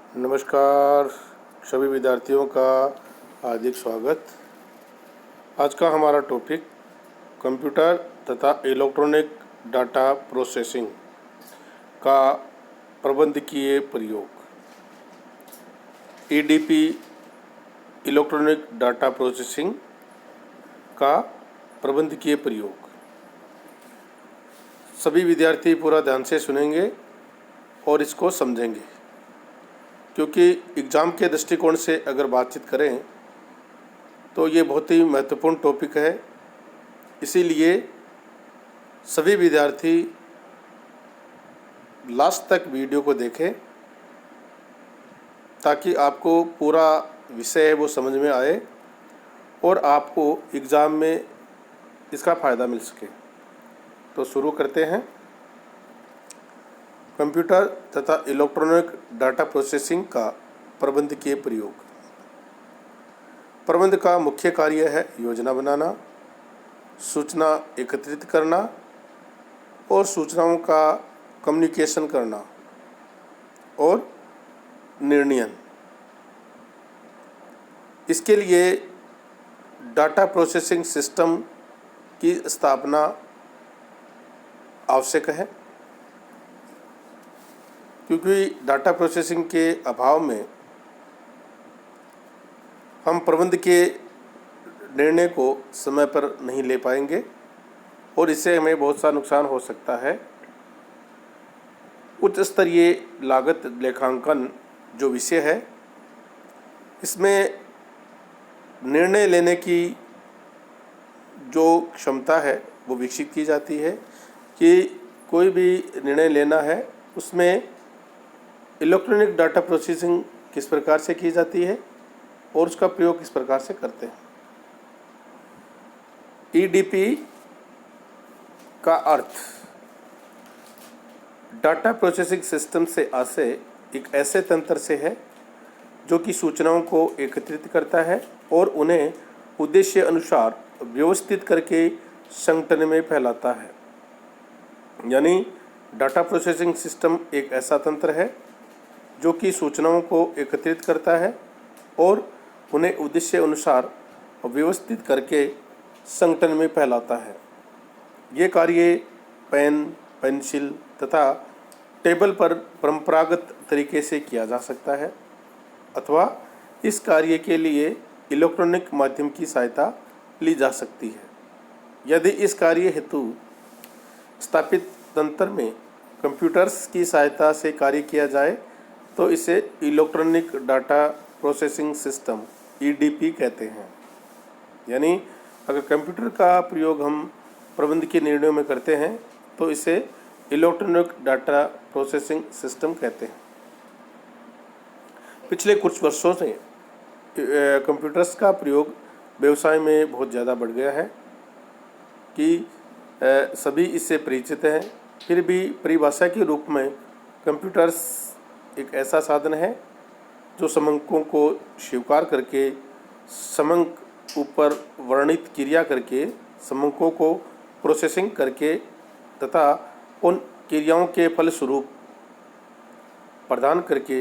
नमस्कार सभी विद्यार्थियों का हार्दिक स्वागत। आज का हमारा टॉपिक कंप्यूटर तथा इलेक्ट्रॉनिक डाटा प्रोसेसिंग का प्रबंधकीय प्रयोग। ईडीपी इलेक्ट्रॉनिक डाटा प्रोसेसिंग का प्रबंधकीय प्रयोग। सभी विद्यार्थी पूरा ध्यान से सुनेंगे और इसको समझेंगे, क्योंकि एग्ज़ाम के दृष्टिकोण से अगर बातचीत करें तो ये बहुत ही महत्वपूर्ण टॉपिक है। इसीलिए सभी विद्यार्थी लास्ट तक वीडियो को देखें ताकि आपको पूरा विषय वो समझ में आए और आपको एग्ज़ाम में इसका फ़ायदा मिल सके। तो शुरू करते हैं। कंप्यूटर तथा इलेक्ट्रॉनिक डाटा प्रोसेसिंग का प्रबंधकीय प्रयोग। प्रबंध का मुख्य कार्य है योजना बनाना, सूचना एकत्रित करना और सूचनाओं का कम्युनिकेशन करना और निर्णयन। इसके लिए डाटा प्रोसेसिंग सिस्टम की स्थापना आवश्यक है, क्योंकि डाटा प्रोसेसिंग के अभाव में हम प्रबंध के निर्णय को समय पर नहीं ले पाएंगे और इससे हमें बहुत सा नुकसान हो सकता है। उच्च स्तरीय लागत लेखांकन जो विषय है, इसमें निर्णय लेने की जो क्षमता है वो विकसित की जाती है कि कोई भी निर्णय लेना है उसमें इलेक्ट्रॉनिक डाटा प्रोसेसिंग किस प्रकार से की जाती है और उसका प्रयोग किस प्रकार से करते हैं। ईडीपी का अर्थ डाटा प्रोसेसिंग सिस्टम से आशय एक ऐसे तंत्र से है जो कि सूचनाओं को एकत्रित करता है और उन्हें उद्देश्य अनुसार व्यवस्थित करके संगठन में फैलाता है। यानी डाटा प्रोसेसिंग सिस्टम एक ऐसा तंत्र है जो कि सूचनाओं को एकत्रित करता है और उन्हें उद्देश्य अनुसार व्यवस्थित करके संगठन में फैलाता है। ये कार्य पेन, पेंसिल तथा टेबल पर परंपरागत तरीके से किया जा सकता है अथवा इस कार्य के लिए इलेक्ट्रॉनिक माध्यम की सहायता ली जा सकती है। यदि इस कार्य हेतु स्थापित तंत्र में कंप्यूटर्स की सहायता से कार्य किया जाए तो इसे electronic data processing system EDP कहते हैं। यानी अगर कंप्यूटर का प्रयोग हम प्रबंध के निर्णयों में करते हैं तो इसे इलेक्ट्रॉनिक डाटा प्रोसेसिंग सिस्टम कहते हैं। पिछले कुछ वर्षों से कंप्यूटर्स का प्रयोग व्यवसाय में बहुत ज़्यादा बढ़ गया है कि सभी इससे परिचित हैं। फिर भी परिभाषा के रूप में कंप्यूटर्स एक ऐसा साधन है जो समंकों को स्वीकार करके समंक ऊपर वर्णित क्रिया करके समंकों को प्रोसेसिंग करके तथा उन क्रियाओं के फलस्वरूप प्रदान करके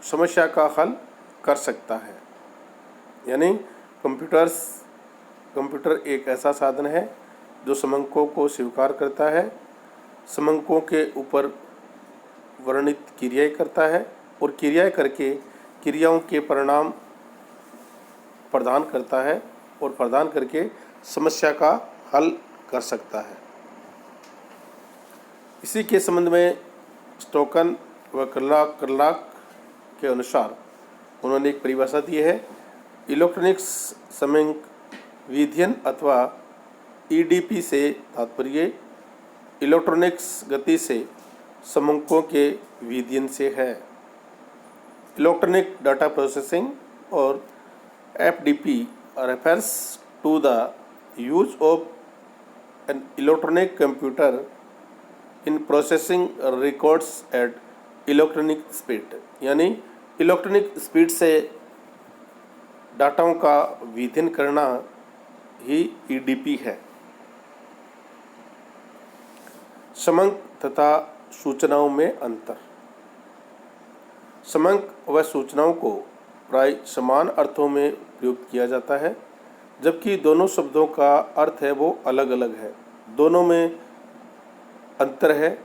समस्या का हल कर सकता है। यानी कंप्यूटर एक ऐसा साधन है जो समंकों को स्वीकार करता है, समंकों के ऊपर वर्णित क्रियाएं करता है और क्रियाएं करके क्रियाओं के परिणाम प्रदान करता है और प्रदान करके समस्या का हल कर सकता है। इसी के संबंध में स्टोकन व कर्लाक के अनुसार उन्होंने एक परिभाषा दी है। इलेक्ट्रॉनिक्स समंक विधियन अथवा ईडीपी से तात्पर्य इलेक्ट्रॉनिक्स गति से समंकों के विधियन से है। इलेक्ट्रॉनिक डाटा प्रोसेसिंग और FDP refers to the use of an electronic computer in processing records at electronic speed। यानी इलेक्ट्रॉनिक स्पीड से डाटाओं का विधिन करना ही ईडीपी है। समंक तथा सूचनाओं में अंतर। समंक व सूचनाओं को प्राय समान अर्थों में प्रयुक्त किया जाता है, जबकि दोनों शब्दों का अर्थ है वो अलग अलग है। दोनों में अंतर है।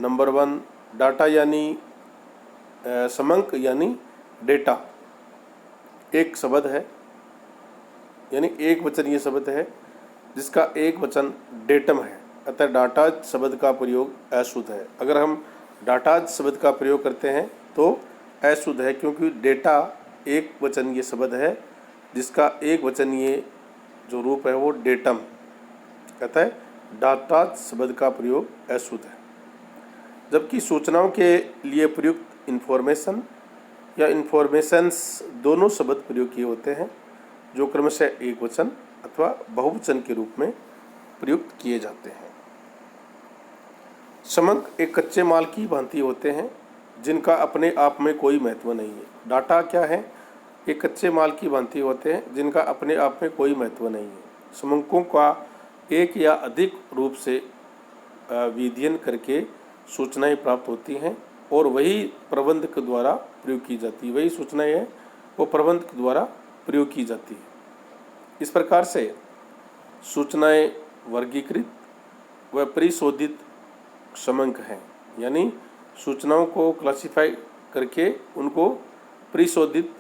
नंबर 1, डाटा यानी समंक यानी डेटा एक शब्द है, यानी एक वचनीय शब्द है जिसका एक वचन डेटम है, अतः डाटा शब्द का प्रयोग अशुद्ध है। अगर हम डाटा शब्द का प्रयोग करते हैं तो अशुद्ध है, क्योंकि डेटा एक वचनीय शब्द है जिसका एक वचनीय जो रूप है वो डेटम, कहता है डाटा शब्द का प्रयोग अशुद्ध है। जबकि सूचनाओं के लिए प्रयुक्त इंफॉर्मेशन या इंफॉर्मेशंस दोनों शब्द प्रयोग किए होते हैं, जो क्रमशः एक वचन अथवा बहुवचन के रूप में प्रयुक्त किए जाते हैं। समंक एक कच्चे माल की भांति होते हैं जिनका अपने आप में कोई महत्व नहीं है। डाटा क्या है? एक कच्चे माल की भांति होते हैं जिनका अपने आप में कोई महत्व नहीं है। समंकों का एक या अधिक रूप से विध्यन करके सूचनाएं प्राप्त होती हैं और वही प्रबंध के द्वारा प्रयोग की जाती है। वही सूचनाएं हैं वो प्रबंध के द्वारा प्रयोग की जाती है। इस प्रकार से सूचनाएं वर्गीकृत व परिशोधित समंक हैं, यानी सूचनाओं को क्लासिफाई करके उनको परिशोधित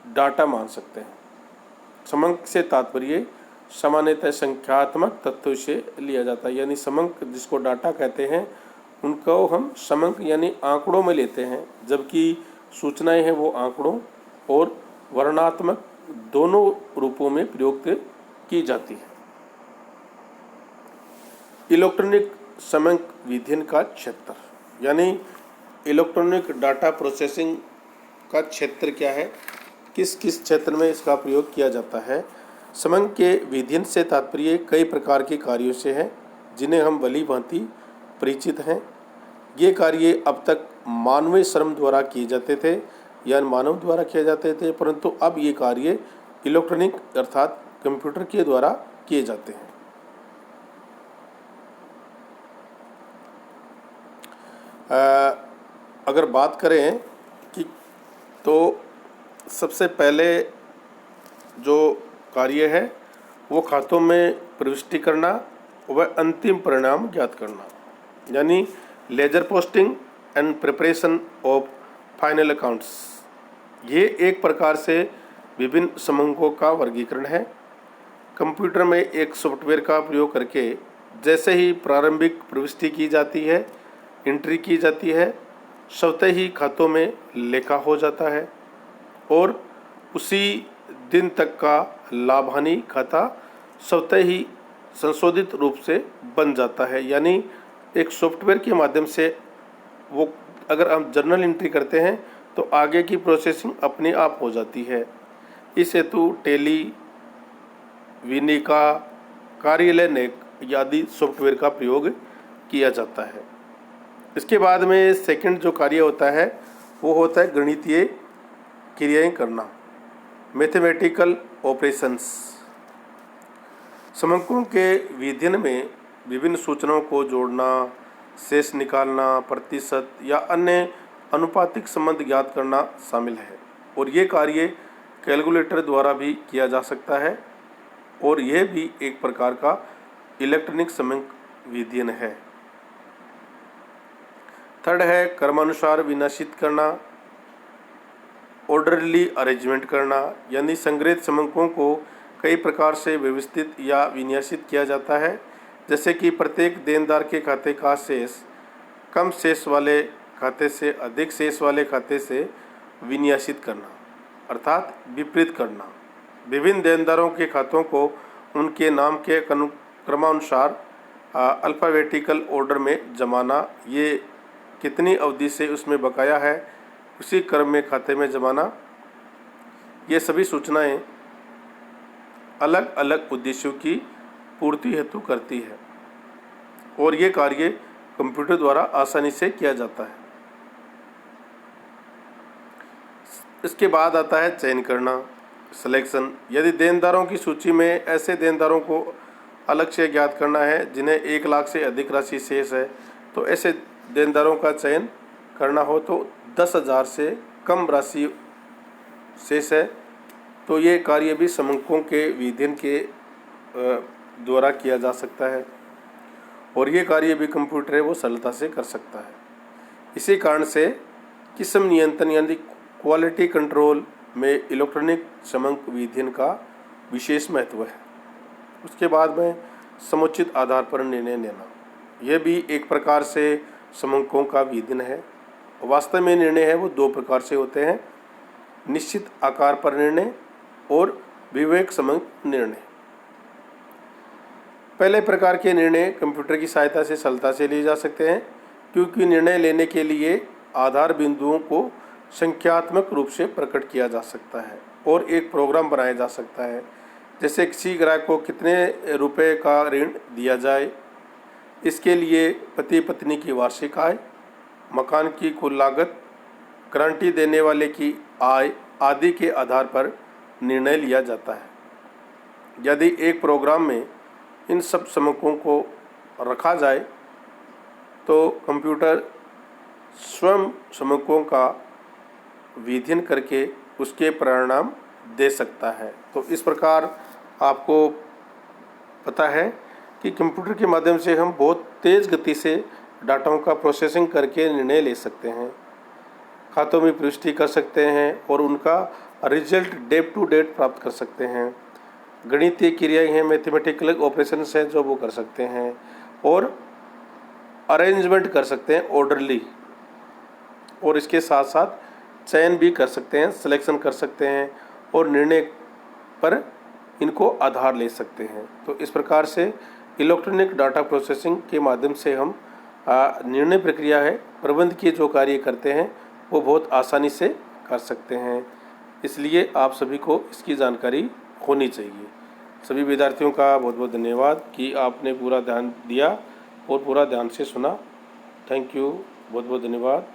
डाटा मान सकते हैं। समंक से तात्पर्य सामान्यतः संख्यात्मक तथ्यों से लिया जाता है, यानी समंक जिसको डाटा कहते हैं उनको हम समंक यानी आंकड़ों में लेते हैं, जबकि सूचनाएं हैं वो आंकड़ों और वर्णनात्मक दोनों रूपों में प्रयुक्त की जाती है। इलेक्ट्रॉनिक समंक विध्यन का क्षेत्र, यानी इलेक्ट्रॉनिक डाटा प्रोसेसिंग का क्षेत्र क्या है, किस किस क्षेत्र में इसका प्रयोग किया जाता है। समंक के विध्यन से तात्पर्य कई प्रकार के कार्यों से है जिन्हें हम भली भांति परिचित हैं। ये कार्य अब तक मानवीय श्रम द्वारा किए जाते थे या मानव द्वारा किए जाते थे, परंतु अब ये कार्य इलेक्ट्रॉनिक अर्थात कंप्यूटर के द्वारा किए जाते हैं। अगर बात करें कि तो सबसे पहले जो कार्य है वो खातों में प्रविष्टि करना व अंतिम परिणाम ज्ञात करना, यानी ledger posting and preparation of final accounts. ये एक प्रकार से विभिन्न समंकों का वर्गीकरण है। कंप्यूटर में एक सॉफ्टवेयर का प्रयोग करके जैसे ही प्रारंभिक प्रविष्टि की जाती है, एंट्री की जाती है, स्वतः ही खातों में लेखा हो जाता है और उसी दिन तक का लाभ हानि खाता स्वतः ही संशोधित रूप से बन जाता है। यानी एक सॉफ्टवेयर के माध्यम से वो अगर हम जर्नल एंट्री करते हैं तो आगे की प्रोसेसिंग अपने आप हो जाती है। इस हेतु टैली, विनिका, कार्यालय नेक आदि सॉफ्टवेयर का प्रयोग किया जाता है। इसके बाद में सेकंड जो कार्य होता है वो होता है गणितीय क्रियाएं करना, मैथमेटिकल ऑपरेशंस। समंकों के विध्यन में विभिन्न सूचनाओं को जोड़ना, शेष निकालना, प्रतिशत या अन्य अनुपातिक संबंध ज्ञात करना शामिल है और ये कार्य कैलकुलेटर द्वारा भी किया जा सकता है और यह भी एक प्रकार का इलेक्ट्रॉनिक समंक विध्यन है। थर्ड है क्रमानुसार विन्यासित करना, ऑर्डरली अरेंजमेंट करना, यानी संग्रहित समंकों को कई प्रकार से व्यवस्थित या विन्यासित किया जाता है, जैसे कि प्रत्येक देनदार के खाते का शेष कम शेष वाले खाते से अधिक शेष वाले खाते से विन्यासित करना अर्थात विपरीत करना, विभिन्न देनदारों के खातों को उनके नाम के क्रमानुसार अल्फ़ाबेटिकल ऑर्डर में जमाना, ये कितनी अवधि से उसमें बकाया है उसी क्रम में खाते में जमाना, ये सभी सूचनाएं अलग अलग उद्देश्यों की पूर्ति हेतु करती है और ये कार्य कंप्यूटर द्वारा आसानी से किया जाता है। इसके बाद आता है चयन करना, सिलेक्शन। यदि देनदारों की सूची में ऐसे देनदारों को अलग से ज्ञात करना है जिन्हें 1 लाख से अधिक राशि शेष है, तो ऐसे देनदारों का चयन करना हो तो 10,000 से कम राशि शेष है तो ये कार्य भी समंकों के विधिन के द्वारा किया जा सकता है और ये कार्य भी कंप्यूटर है वो सरलता से कर सकता है। इसी कारण से किस्म नियंत्रण यानी क्वालिटी कंट्रोल में इलेक्ट्रॉनिक समंक विधिन का विशेष महत्व है। उसके बाद में समुचित आधार पर निर्णय लेना, यह भी एक प्रकार से समंकों का विधिन है। वास्तव में निर्णय है वो दो प्रकार से होते हैं, निश्चित आकार पर निर्णय और विवेक समंक निर्णय। पहले प्रकार के निर्णय कंप्यूटर की सहायता से सरलता से लिए जा सकते हैं क्योंकि निर्णय लेने के लिए आधार बिंदुओं को संख्यात्मक रूप से प्रकट किया जा सकता है और एक प्रोग्राम बनाया जा सकता है। जैसे किसी ग्राहक को कितने रुपए का ऋण दिया जाए, इसके लिए पति पत्नी की वार्षिक आय, मकान की कुल लागत, गारंटी देने वाले की आय आदि के आधार पर निर्णय लिया जाता है। यदि एक प्रोग्राम में इन सब समंकों को रखा जाए तो कंप्यूटर स्वयं समंकों का विधिन करके उसके परिणाम दे सकता है। तो इस प्रकार आपको पता है कि कंप्यूटर के माध्यम से हम बहुत तेज़ गति से डाटाओं का प्रोसेसिंग करके निर्णय ले सकते हैं, खातों में प्रविष्टि कर सकते हैं और उनका रिजल्ट डेट टू डेट प्राप्त कर सकते हैं। गणितीय क्रियाएं हैं, मैथमेटिकल ऑपरेशंस हैं जो वो कर सकते हैं और अरेंजमेंट कर सकते हैं ऑर्डरली, और इसके साथ साथ चयन भी कर सकते हैं, सिलेक्शन कर सकते हैं और निर्णय पर इनको आधार ले सकते हैं। तो इस प्रकार से इलेक्ट्रॉनिक डाटा प्रोसेसिंग के माध्यम से हम निर्णय प्रक्रिया है प्रबंध के जो कार्य करते हैं वो बहुत आसानी से कर सकते हैं। इसलिए आप सभी को इसकी जानकारी होनी चाहिए। सभी विद्यार्थियों का बहुत बहुत धन्यवाद कि आपने पूरा ध्यान दिया और पूरा ध्यान से सुना। थैंक यू, बहुत बहुत धन्यवाद।